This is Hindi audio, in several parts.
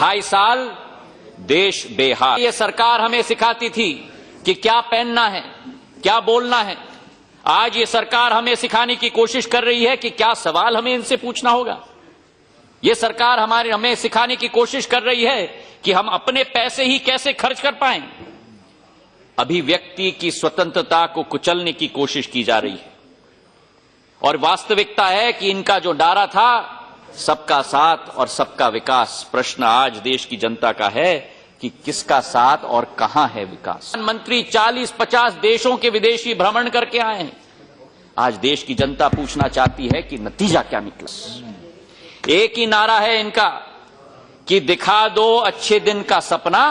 2.5 साल देश बेहाल। ये सरकार हमें सिखाती थी कि क्या पहनना है, क्या बोलना है। आज ये सरकार हमें सिखाने की कोशिश कर रही है कि क्या सवाल हमें इनसे पूछना होगा। ये सरकार हमें सिखाने की कोशिश कर रही है कि हम अपने पैसे ही कैसे खर्च कर पाएं। अभिव्यक्ति की स्वतंत्रता को कुचलने की कोशिश की जा रही है और वास्तविकता है कि इनका जो नारा था, सबका साथ और सबका विकास, प्रश्न आज देश की जनता का है कि किसका साथ और कहां है विकास। प्रधानमंत्री 40-50 देशों के विदेशी भ्रमण करके आए हैं। आज देश की जनता पूछना चाहती है कि नतीजा क्या निकला। एक ही नारा है इनका कि दिखा दो अच्छे दिन का सपना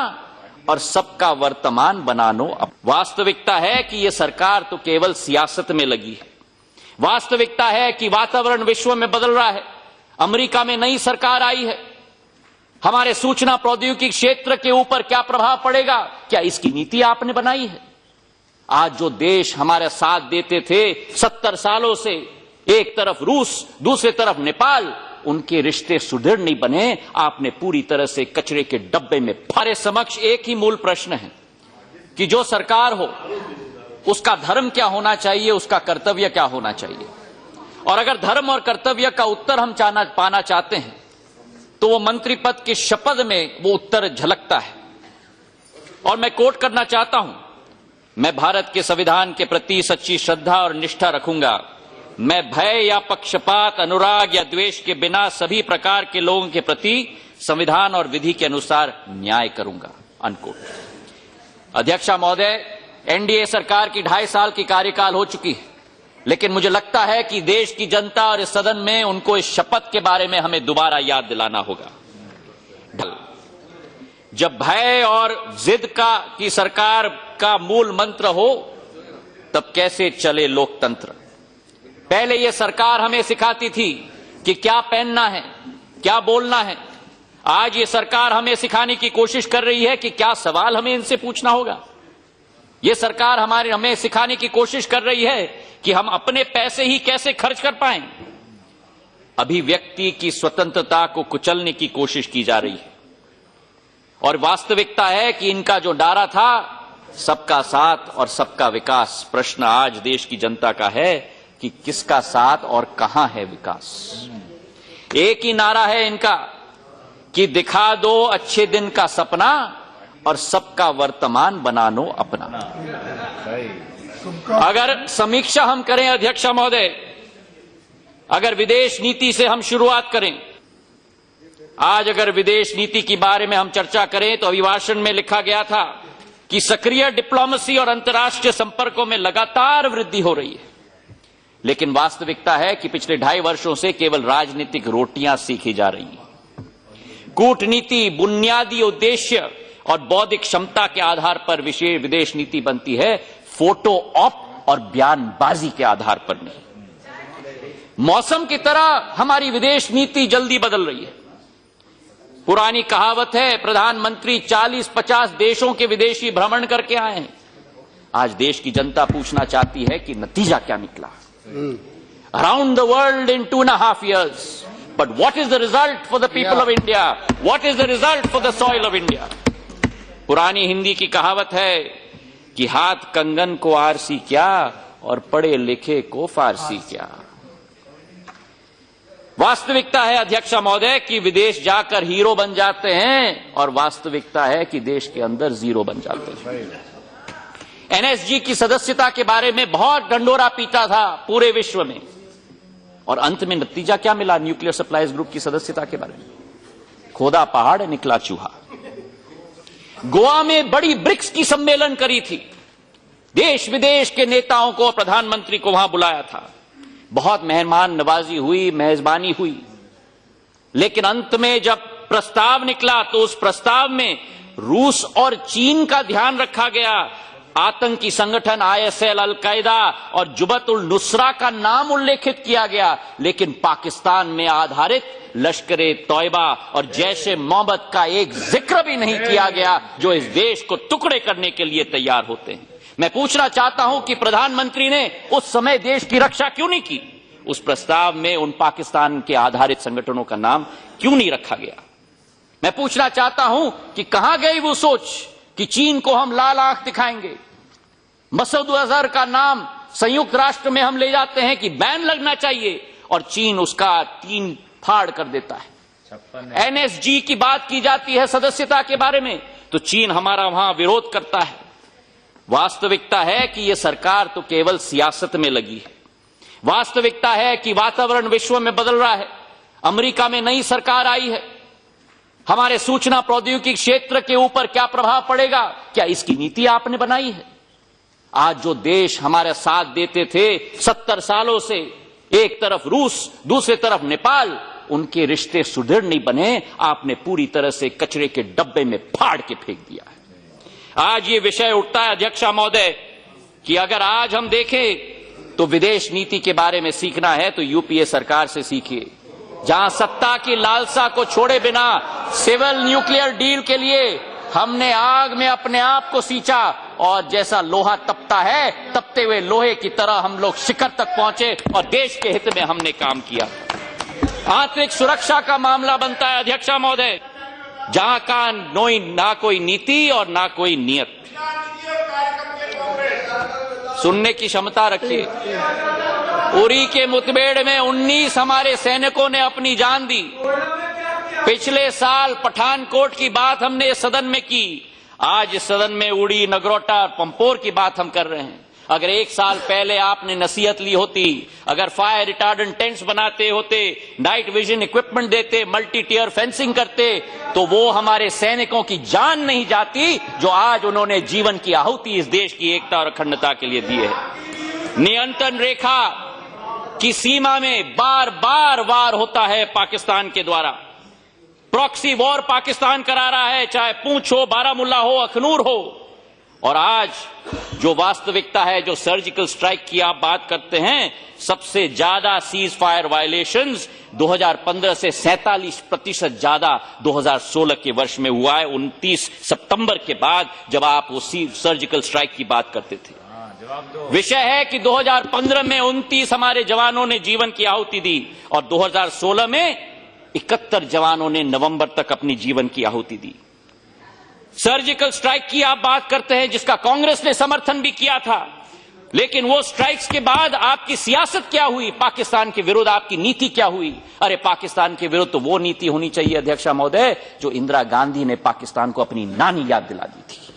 और सबका वर्तमान बना लो। वास्तविकता है कि यह सरकार तो केवल सियासत में लगी है। वास्तविकता है कि वातावरण विश्व में बदल रहा है। अमेरिका में नई सरकार आई है। हमारे सूचना प्रौद्योगिकी क्षेत्र के ऊपर क्या प्रभाव पड़ेगा, क्या इसकी नीति आपने बनाई है। आज जो देश हमारे साथ देते थे 70 सालों से, एक तरफ रूस, दूसरी तरफ नेपाल, उनके रिश्ते सुदृढ़ नहीं बने। आपने पूरी तरह से कचरे के डब्बे में। हमारे समक्ष एक ही मूल प्रश्न है कि जो सरकार हो उसका धर्म क्या होना चाहिए, उसका कर्तव्य क्या होना चाहिए। और अगर धर्म और कर्तव्य का उत्तर हम पाना चाहते हैं तो वो मंत्री पद की शपथ में वो उत्तर झलकता है। और मैं कोट करना चाहता हूं, मैं भारत के संविधान के प्रति सच्ची श्रद्धा और निष्ठा रखूंगा। मैं भय या पक्षपात, अनुराग या द्वेष के बिना सभी प्रकार के लोगों के प्रति संविधान और विधि के अनुसार न्याय करूंगा। अनकोट। अध्यक्षा महोदय, एनडीए सरकार की 2.5 साल की कार्यकाल हो चुकी है, लेकिन मुझे लगता है कि देश की जनता और इस सदन में उनको इस शपथ के बारे में हमें दोबारा याद दिलाना होगा। जब भय और जिद की सरकार का मूल मंत्र हो, तब कैसे चले लोकतंत्र। पहले यह सरकार हमें सिखाती थी कि क्या पहनना है, क्या बोलना है। आज ये सरकार हमें सिखाने की कोशिश कर रही है कि क्या सवाल हमें इनसे पूछना होगा। यह सरकार हमें सिखाने की कोशिश कर रही है कि हम अपने पैसे ही कैसे खर्च कर पाएं। अभिव्यक्ति की स्वतंत्रता को कुचलने की कोशिश की जा रही है और वास्तविकता है कि इनका जो नारा था, सबका साथ और सबका विकास, प्रश्न आज देश की जनता का है कि किसका साथ और कहां है विकास। एक ही नारा है इनका कि दिखा दो अच्छे दिन का सपना और सबका वर्तमान बना लो अपना। अगर समीक्षा हम करें अध्यक्षा महोदय, अगर विदेश नीति से हम शुरुआत करें, आज अगर विदेश नीति के बारे में हम चर्चा करें तो अभिभाषण में लिखा गया था कि सक्रिय डिप्लोमेसी और अंतर्राष्ट्रीय संपर्कों में लगातार वृद्धि हो रही है। लेकिन वास्तविकता है कि पिछले 2.5 वर्षों से केवल राजनीतिक रोटियां सीखी जा रही हैं। कूटनीति बुनियादी उद्देश्य और बौद्धिक क्षमता के आधार पर विशेष विदेश नीति बनती है, फोटो ऑप और बयानबाजी के आधार पर नहीं। मौसम की तरह हमारी विदेश नीति जल्दी बदल रही है। पुरानी कहावत है, प्रधानमंत्री 40-50 देशों के विदेशी भ्रमण करके आए हैं। आज देश की जनता पूछना चाहती है कि नतीजा क्या निकला। Around the world in 2.5 years, but what is the result for the people of India? What is the result for the soil of India? पुरानी हिंदी की कहावत है कि हाथ कंगन को आरसी क्या और पढ़े लिखे को फारसी क्या। वास्तविकता है अध्यक्षा महोदय कि विदेश जाकर हीरो बन जाते हैं और वास्तविकता है कि देश के अंदर जीरो बन जाते हैं। एनएसजी की सदस्यता के बारे में बहुत ढंढोरा पीटा था पूरे विश्व में और अंत में नतीजा क्या मिला। न्यूक्लियर सप्लाईज ग्रुप की सदस्यता के बारे में खोदा पहाड़ निकला चूहा। गोवा में बड़ी ब्रिक्स की सम्मेलन करी थी। देश विदेश के नेताओं को, प्रधानमंत्री को वहां बुलाया था। बहुत मेहमान नवाजी हुई, मेजबानी हुई, लेकिन अंत में जब प्रस्ताव निकला तो उस प्रस्ताव में रूस और चीन का ध्यान रखा गया। आतंकी संगठन आईएसआई, अल-कायदा और जुबतुल नुसरा का नाम उल्लेखित किया गया, लेकिन पाकिस्तान में आधारित लश्कर-ए-तौयबा और जैश-ए-मोहम्मद का एक जिक्र भी नहीं किया गया, जो इस देश को टुकड़े करने के लिए तैयार होते हैं। मैं पूछना चाहता हूं कि प्रधानमंत्री ने उस समय देश की रक्षा क्यों नहीं की। उस प्रस्ताव में उन पाकिस्तान के आधारित संगठनों का नाम क्यों नहीं रखा गया। मैं पूछना चाहता हूं कि कहां गई वो सोच कि चीन को हम लाल आंख दिखाएंगे। मसूद अजहर का नाम संयुक्त राष्ट्र में हम ले जाते हैं कि बैन लगना चाहिए और चीन उसका 3 फाड़ कर देता है। एनएसजी की बात की जाती है सदस्यता के बारे में तो चीन हमारा वहां विरोध करता है। वास्तविकता है कि यह सरकार तो केवल सियासत में लगी है। वास्तविकता है कि वातावरण विश्व में बदल रहा है। अमेरिका में नई सरकार आई है। हमारे सूचना प्रौद्योगिकी क्षेत्र के ऊपर क्या प्रभाव पड़ेगा, क्या इसकी नीति आपने बनाई है? आज जो देश हमारे साथ देते थे 70 सालों से, एक तरफ रूस दूसरे तरफ नेपाल, उनके रिश्ते सुदृढ़ नहीं बने, आपने पूरी तरह से कचरे के डब्बे में फाड़ के फेंक दिया है। आज ये विषय उठता है अध्यक्षा महोदय कि अगर आज हम देखें तो विदेश नीति के बारे में सीखना है तो यूपीए सरकार से सीखिए, जहां सत्ता की लालसा को छोड़े बिना सिविल न्यूक्लियर डील के लिए हमने आग में अपने आप को सींचा और जैसा लोहा तपता है तपते हुए लोहे की तरह हम लोग शिखर तक पहुंचे और देश के हित में हमने काम किया। आंतरिक सुरक्षा का मामला बनता है अध्यक्षा महोदय, जहां का ना कोई नीति और ना कोई नियत। सुनने की क्षमता रखिए। उरी के मुठभेड़ में 19 हमारे सैनिकों ने अपनी जान दी। पिछले साल पठानकोट की बात हमने सदन में की, आज सदन में उड़ी, नगरोटा, पंपोर की बात हम कर रहे हैं। अगर 1 साल पहले आपने नसीहत ली होती, अगर फायर रिटार्डेंट टेंट्स बनाते होते, नाइट विजन इक्विपमेंट देते, मल्टी टियर फेंसिंग करते, तो वो हमारे सैनिकों की जान नहीं जाती जो आज उन्होंने जीवन की आहुति इस देश की एकता और अखंडता के लिए दी है। नियंत्रण रेखा की सीमा में बार बार वार होता है पाकिस्तान के द्वारा। प्रॉक्सी वॉर पाकिस्तान करा रहा है, चाहे पूंछ हो, बारामुल्ला हो, अखनूर हो। और आज जो वास्तविकता है, जो सर्जिकल स्ट्राइक की आप बात करते हैं, सबसे ज्यादा सीज फायर वायलेशंस 2015 से 47% ज्यादा 2016 के वर्ष में हुआ है, 29 सितंबर के बाद, जब आप वो सर्जिकल स्ट्राइक की बात करते थे। विषय है कि 2015 में 29 हमारे जवानों ने जीवन की आहुति दी और 2016 में 71 जवानों ने नवंबर तक अपनी जीवन की आहुति दी। सर्जिकल स्ट्राइक की आप बात करते हैं, जिसका कांग्रेस ने समर्थन भी किया था, लेकिन वो स्ट्राइक्स के बाद आपकी सियासत क्या हुई, पाकिस्तान के विरुद्ध आपकी नीति क्या हुई? अरे पाकिस्तान के विरुद्ध तो वो नीति होनी चाहिए अध्यक्षा महोदय जो इंदिरा गांधी ने पाकिस्तान को अपनी नानी याद दिला दी थी।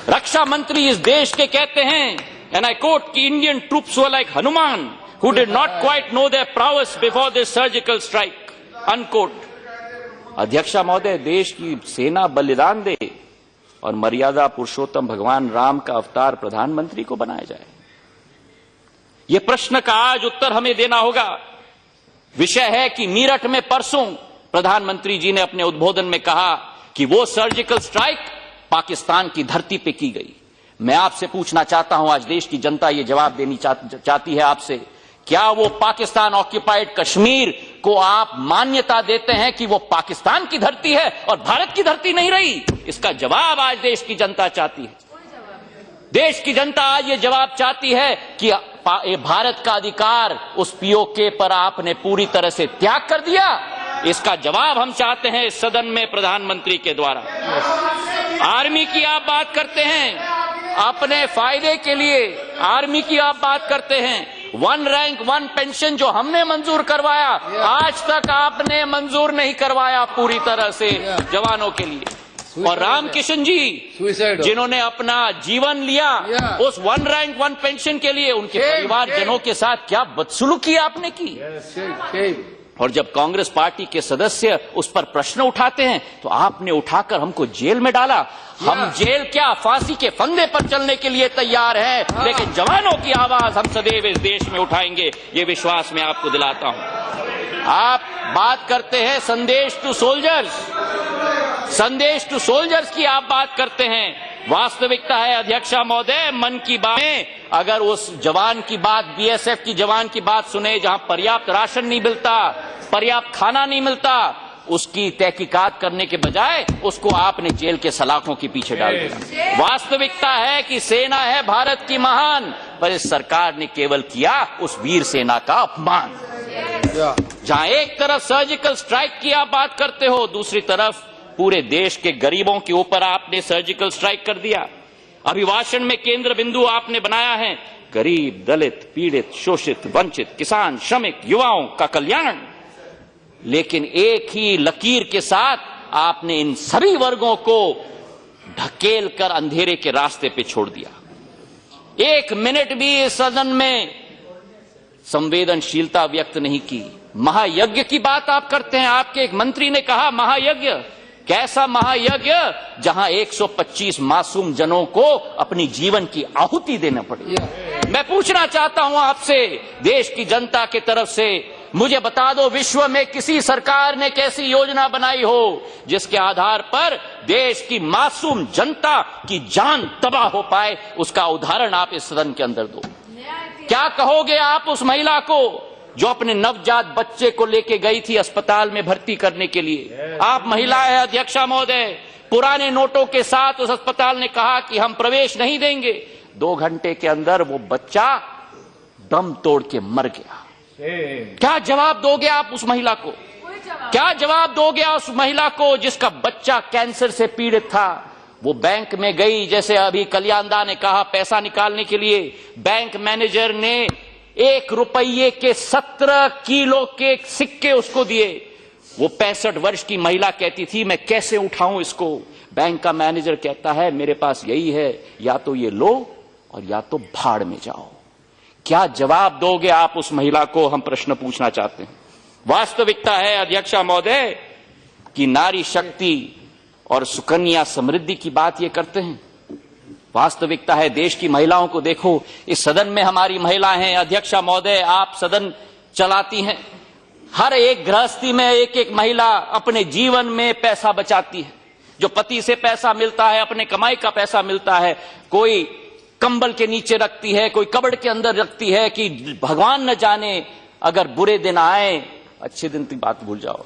रक्षा मंत्री इस देश के कहते हैं, एंड आई कोट, कि Indian troops were like Hanuman who did not quite know their prowess before this surgical strike, unquote. अध्यक्षा महोदय, देश की सेना बलिदान दे और मर्यादा पुरुषोत्तम भगवान राम का अवतार प्रधानमंत्री को बनाया जाए। यह प्रश्न का आज उत्तर हमें देना होगा। विषय है कि मीरठ में परसों प्रधानमंत्री जी ने अपने उद्बोधन में कहा कि वो सर्जिकल स्ट्राइक पाकिस्तान की धरती पे की गई। मैं आपसे पूछना चाहता हूं, आज देश की जनता ये जवाब देनी चाहती है आपसे, क्या वो पाकिस्तान ऑक्यूपाइड कश्मीर को आप मान्यता देते हैं कि वो पाकिस्तान की धरती है और भारत की धरती नहीं रही? इसका जवाब आज देश की जनता चाहती है। देश की जनता आज ये जवाब चाहती है कि भारत का अधिकार उस पीओके पर आपने पूरी तरह से त्याग कर दिया। इसका जवाब हम चाहते हैं इस सदन में प्रधानमंत्री के द्वारा। आर्मी की आप बात करते हैं, अपने फायदे के लिए आर्मी की आप बात करते हैं। 1 रैंक 1 पेंशन जो हमने मंजूर करवाया, आज तक आपने मंजूर नहीं करवाया पूरी तरह से जवानों के लिए। और रामकिशन जी जिन्होंने अपना जीवन लिया उस 1 रैंक 1 पेंशन के लिए, उनके परिवारजनों के साथ क्या बदसलूकी आपने की। और जब कांग्रेस पार्टी के सदस्य उस पर प्रश्न उठाते हैं तो आपने उठाकर हमको जेल में डाला। हम जेल क्या, फांसी के फंदे पर चलने के लिए तैयार हैं, लेकिन जवानों की आवाज हम सदैव इस देश में उठाएंगे, ये विश्वास मैं आपको दिलाता हूं। आप बात करते हैं संदेश टू सोल्जर्स, संदेश टू सोल्जर्स की आप बात करते हैं। वास्तविकता है अध्यक्षा महोदय, मन की बात में अगर उस जवान की बात, बीएसएफ की जवान की बात सुने जहां पर्याप्त राशन नहीं मिलता, पर्याप्त खाना नहीं मिलता, उसकी तहकीकात करने के बजाय उसको आपने जेल के सलाखों के पीछे डाल दिया। वास्तविकता है कि सेना है भारत की महान, पर इस सरकार ने केवल किया उस वीर सेना का अपमान। जहां एक तरफ सर्जिकल स्ट्राइक की आप बात करते हो, दूसरी तरफ पूरे देश के गरीबों के ऊपर आपने सर्जिकल स्ट्राइक कर दिया। अभिभाषण में केंद्र बिंदु आपने बनाया है गरीब, दलित, पीड़ित, शोषित, वंचित, किसान, श्रमिक, युवाओं का कल्याण, लेकिन एक ही लकीर के साथ आपने इन सभी वर्गों को ढकेल कर अंधेरे के रास्ते पे छोड़ दिया। एक मिनट भी इस सदन में संवेदनशीलता व्यक्त नहीं की। महायज्ञ की बात आप करते हैं। आपके एक मंत्री ने कहा महायज्ञ, कैसा महायज्ञ जहां 125 मासूम जनों को अपनी जीवन की आहुति देना पड़ी। मैं पूछना चाहता हूं आपसे, देश की जनता की तरफ से, मुझे बता दो विश्व में किसी सरकार ने कैसी योजना बनाई हो जिसके आधार पर देश की मासूम जनता की जान तबाह हो पाए, उसका उदाहरण आप इस सदन के अंदर दो। क्या कहोगे आप उस महिला को जो अपने नवजात बच्चे को लेके गई थी अस्पताल में भर्ती करने के लिए? आप महिला है अध्यक्षा महोदय, पुराने नोटों के साथ उस अस्पताल ने कहा कि हम प्रवेश नहीं देंगे। 2 घंटे के अंदर वो बच्चा दम तोड़ के मर गया। क्या जवाब दोगे आप उस महिला को? क्या जवाब दोगे उस महिला को जिसका बच्चा कैंसर से पीड़ित था? वो बैंक में गई, जैसे अभी कल्याणदा ने कहा, पैसा निकालने के लिए। बैंक मैनेजर ने 1 रुपये के 17 किलो के सिक्के उसको दिए। वो 65 वर्ष की महिला कहती थी मैं कैसे उठाऊं इसको? बैंक का मैनेजर कहता है मेरे पास यही है, या तो ये लो और या तो भाड़ में जाओ। क्या जवाब दोगे आप उस महिला को? हम प्रश्न पूछना चाहते हैं। वास्तविकता है अध्यक्षा महोदय कि नारी शक्ति और सुकन्या समृद्धि की बात ये करते हैं। वास्तविकता है देश की महिलाओं को देखो, इस सदन में हमारी महिलाएं हैं। अध्यक्षा महोदय, आप सदन चलाती हैं, हर एक गृहस्थी में एक एक महिला अपने जीवन में पैसा बचाती है। जो पति से पैसा मिलता है, अपने कमाई का पैसा मिलता है, कोई कंबल के नीचे रखती है, कोई कबड़ के अंदर रखती है कि भगवान न जाने अगर बुरे दिन आए, अच्छे दिन की बात भूल जाओ,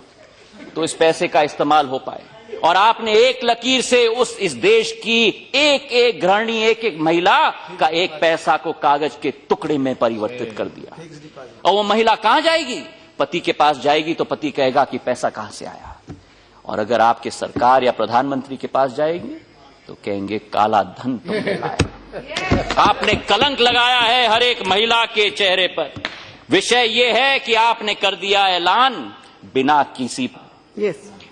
तो इस पैसे का इस्तेमाल हो पाए। और आपने एक लकीर से इस देश की एक एक गृहिणी, एक एक महिला का एक पैसा को कागज के टुकड़े में परिवर्तित कर दिया। और वो महिला कहां जाएगी? पति के पास जाएगी तो पति कहेगा कि पैसा कहां से आया। और अगर आपके सरकार या प्रधानमंत्री के पास जाएगी तो कहेंगे काला धन तुमने लाया। आपने कलंक लगाया है हर एक महिला के चेहरे पर। विषय यह है कि आपने कर दिया ऐलान बिना किसी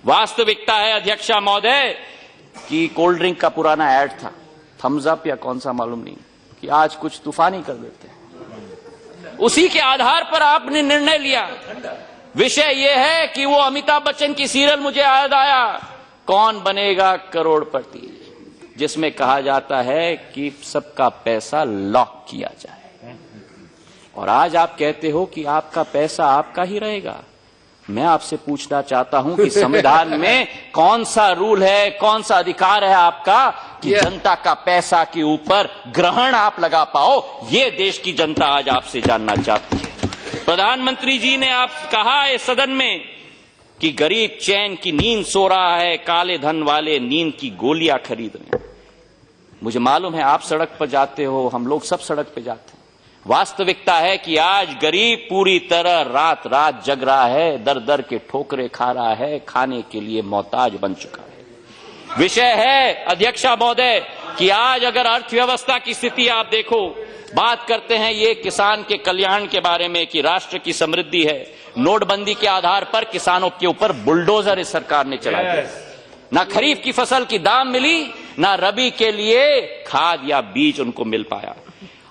वास्तविकता है अध्यक्षा महोदय कि कोल्ड ड्रिंक का पुराना ऐड था, थम्स अप या कौन सा मालूम नहीं, कि आज कुछ तूफानी कर देते हैं। उसी के आधार पर आपने निर्णय लिया। विषय यह है कि वो अमिताभ बच्चन की सीरियल मुझे याद आया, कौन बनेगा करोड़पति, जिसमें कहा जाता है कि सबका पैसा लॉक किया जाए। और आज आप कहते हो कि आपका पैसा आपका ही रहेगा। मैं आपसे पूछना चाहता हूं कि संविधान में कौन सा रूल है, कौन सा अधिकार है आपका कि जनता का पैसा के ऊपर ग्रहण आप लगा पाओ? ये देश की जनता आज आपसे जानना चाहती है। प्रधानमंत्री जी ने आप कहा है सदन में कि गरीब चैन की नींद सो रहा है, काले धन वाले नींद की गोलियां खरीद रहे हैं। मुझे मालूम है आप सड़क पर जाते हो, हम लोग सब सड़क पर जाते हैं। वास्तविकता है कि आज गरीब पूरी तरह रात रात जग रहा है, दर दर के ठोकरे खा रहा है, खाने के लिए मोहताज बन चुका है। विषय है अध्यक्षा महोदय कि आज अगर अर्थव्यवस्था की स्थिति आप देखो, बात करते हैं ये किसान के कल्याण के बारे में कि राष्ट्र की समृद्धि है। नोटबंदी के आधार पर किसानों के ऊपर बुलडोजर इस सरकार ने चला दिया। ना खरीफ की फसल की दाम मिली, ना रबी के लिए खाद या बीज उनको मिल पाया।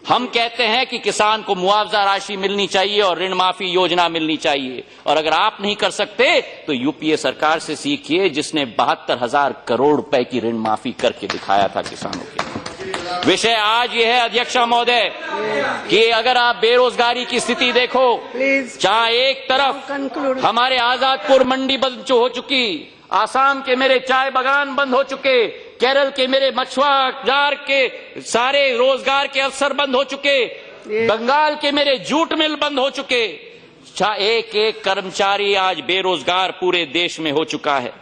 हम कहते हैं कि किसान को मुआवजा राशि मिलनी चाहिए और ऋण माफी योजना मिलनी चाहिए। और अगर आप नहीं कर सकते तो यूपीए सरकार से सीखिए, जिसने 72,000 करोड़ रुपए की ऋण माफी करके दिखाया था किसानों के। विषय आज ये है अध्यक्षा महोदय कि अगर आप बेरोजगारी की स्थिति देखो, जहां एक तरफ हमारे आजादपुर मंडी बंद हो चुकी, आसाम के मेरे चाय बागान बंद हो चुके, केरल के मेरे मछुआर के सारे रोजगार के अवसर बंद हो चुके, बंगाल के मेरे जूट मिल बंद हो चुके, एक एक कर्मचारी आज बेरोजगार पूरे देश में हो चुका है।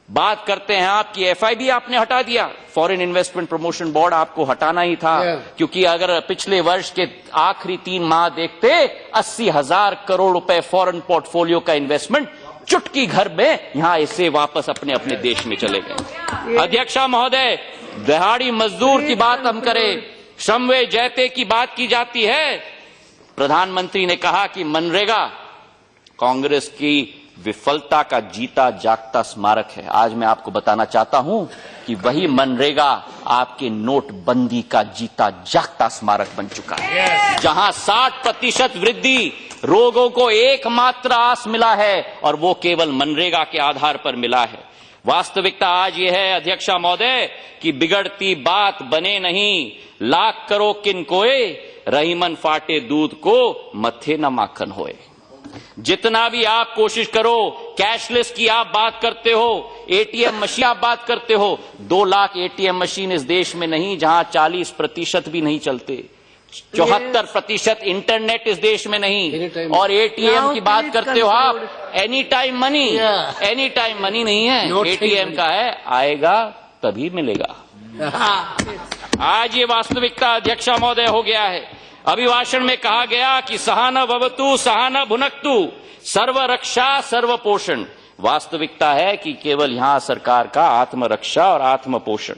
बात करते हैं आपकी एफआईबी आपने हटा दिया, फॉरेन इन्वेस्टमेंट प्रमोशन बोर्ड आपको हटाना ही था, क्योंकि अगर पिछले वर्ष के आखिरी 3 माह देखते 80,000 करोड़ रुपए फॉरेन पोर्टफोलियो का इन्वेस्टमेंट चुटकी घर में यहां इससे वापस अपने अपने देश में चले गए। अध्यक्षा महोदय, दिहाड़ी मजदूर की बात हम करें, श्रमवे जयते की बात की जाती है। प्रधानमंत्री ने कहा कि मनरेगा कांग्रेस की विफलता का जीता जागता स्मारक है। आज मैं आपको बताना चाहता हूं कि वही मनरेगा आपके नोटबंदी का जीता जागता स्मारक बन चुका है, जहां 60% वृद्धि रोगों को एकमात्र आस मिला है और वो केवल मनरेगा के आधार पर मिला है। वास्तविकता आज ये है अध्यक्षा महोदय कि बिगड़ती बात बने नहीं, लाख करो किन कोय, रहीमन फाटे दूध को मथे न माखन होए। जितना भी आप कोशिश करो, कैशलेस की आप बात करते हो, एटीएम मशीन आप बात करते हो, 2 लाख एटीएम मशीन इस देश में नहीं जहां 40% भी नहीं चलते, 74% इंटरनेट इस देश में नहीं, और एटीएम की बात करते हो आप, any time money, any time money नहीं है, एटीएम का है, आएगा तभी मिलेगा। आज ये वास्तविकता अध्यक्षा महोदय हो गया है। अभिभाषण में कहा गया कि सहाना भवतु सहाना भुनक्तु, सर्व रक्षा सर्व पोषण। वास्तविकता है कि केवल यहां सरकार का आत्मरक्षा और आत्मपोषण।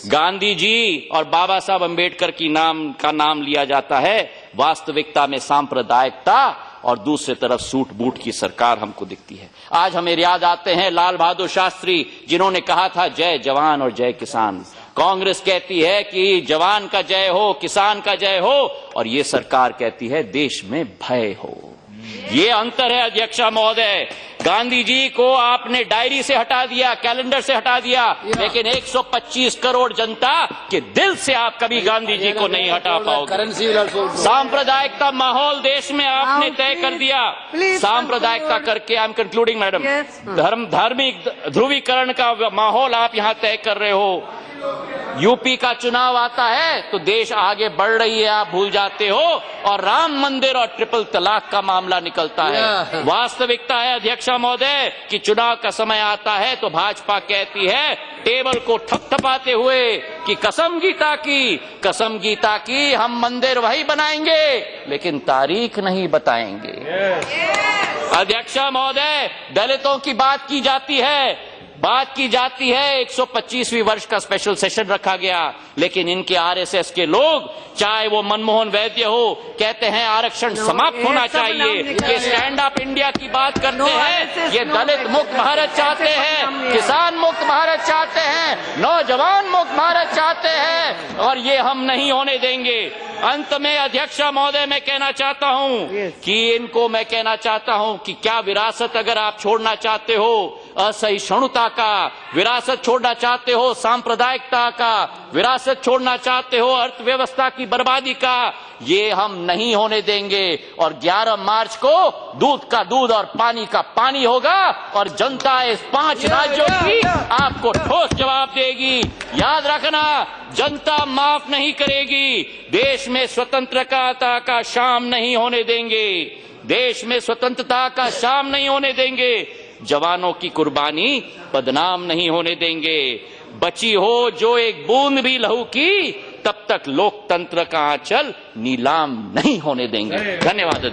गांधी जी और बाबा साहब अंबेडकर की नाम लिया जाता है, वास्तविकता में सांप्रदायिकता और दूसरी तरफ सूट बूट की सरकार हमको दिखती है। आज हमें याद आते हैं लाल बहादुर शास्त्री, जिन्होंने कहा था जय जवान और जय किसान। कांग्रेस कहती है कि जवान का जय हो, किसान का जय हो, और ये सरकार कहती है देश में भय हो। ये अंतर है अध्यक्षा महोदय। गांधी जी को आपने डायरी से हटा दिया, कैलेंडर से हटा दिया, लेकिन 125 करोड़ जनता के दिल से आप कभी गांधी जी को नहीं हटा पाओगे। सांप्रदायिकता माहौल देश में आपने तय कर दिया। सांप्रदायिकता करके, आई एम कंक्लूडिंग मैडम, धार्मिक ध्रुवीकरण का माहौल आप यहां तय कर रहे हो। यूपी का चुनाव आता है तो देश आगे बढ़ रही है, आप भूल जाते हो, और राम मंदिर और ट्रिपल तलाक का मामला निकलता है। वास्तविकता है अध्यक्षा महोदय कि चुनाव का समय आता है तो भाजपा कहती है टेबल को थपथपाते हुए कि कसम गीता की हम मंदिर वही बनाएंगे लेकिन तारीख नहीं बताएंगे। अध्यक्षा महोदय, दलितों की बात की जाती है, 125वीं वर्ष का स्पेशल सेशन रखा गया, लेकिन इनके आरएसएस के लोग, चाहे वो मनमोहन वैद्य हो, कहते हैं आरक्षण समाप्त होना चाहिए। ये स्टैंड अप इंडिया की बात करते हैं, ये दलित मुक्त भारत चाहते हैं, किसान मुक्त भारत चाहते हैं, नौजवान मुक्त भारत चाहते हैं, और ये हम नहीं होने देंगे। अंत में अध्यक्षा महोदय मैं कहना चाहता हूं कि इनको मैं कहना चाहता हूं कि क्या विरासत अगर आप छोड़ना चाहते हो, असहिष्णुता का विरासत छोड़ना चाहते हो, सांप्रदायिकता का विरासत छोड़ना चाहते हो, अर्थव्यवस्था की बर्बादी का, ये हम नहीं होने देंगे। और 11 मार्च को दूध का दूध और पानी का पानी होगा, और जनता इस 5 राज्यों की आपको ठोस जवाब देगी। याद रखना, जनता माफ नहीं करेगी। देश में स्वतंत्रता का शाम नहीं होने देंगे, देश में स्वतंत्रता का शाम नहीं होने देंगे, जवानों की कुर्बानी बदनाम नहीं होने देंगे। बची हो जो एक बूंद भी लहू की, तब तक लोकतंत्र का आंचल नीलाम नहीं होने देंगे। धन्यवाद।